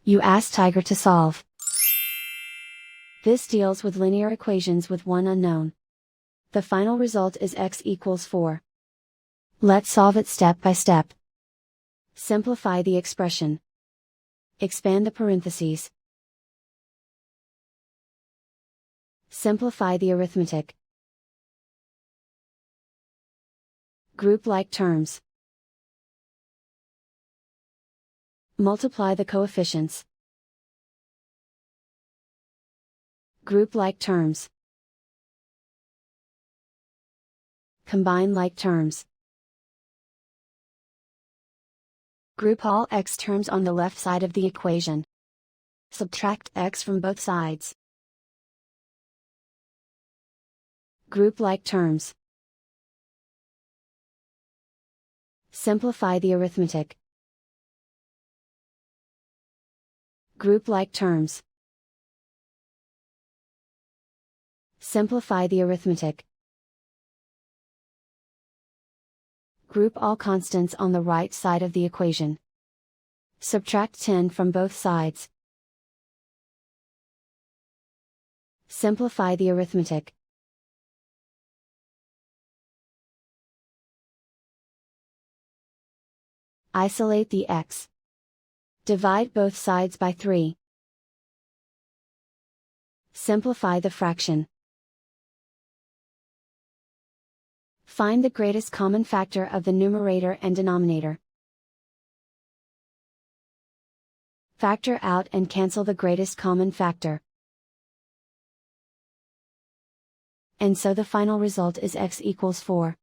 You ask Tiger to solve. This deals with linear equations with one unknown. The final result is x equals 4. Let's solve it step by step. Simplify the expression. Expand the parentheses. Simplify the arithmetic. Group like terms. Multiply the coefficients. Group like terms. Combine like terms. Group all x terms on the left side of the equation. Subtract x from both sides. Group like terms. Simplify the arithmetic. Group like terms. Simplify the arithmetic. Group all constants on the right side of the equation. Subtract 10 from both sides. Simplify the arithmetic. Isolate the x. Divide both sides by 3. Simplify the fraction. Find the greatest common factor of the numerator and denominator. Factor out and cancel the greatest common factor. And so the final result is x equals 4.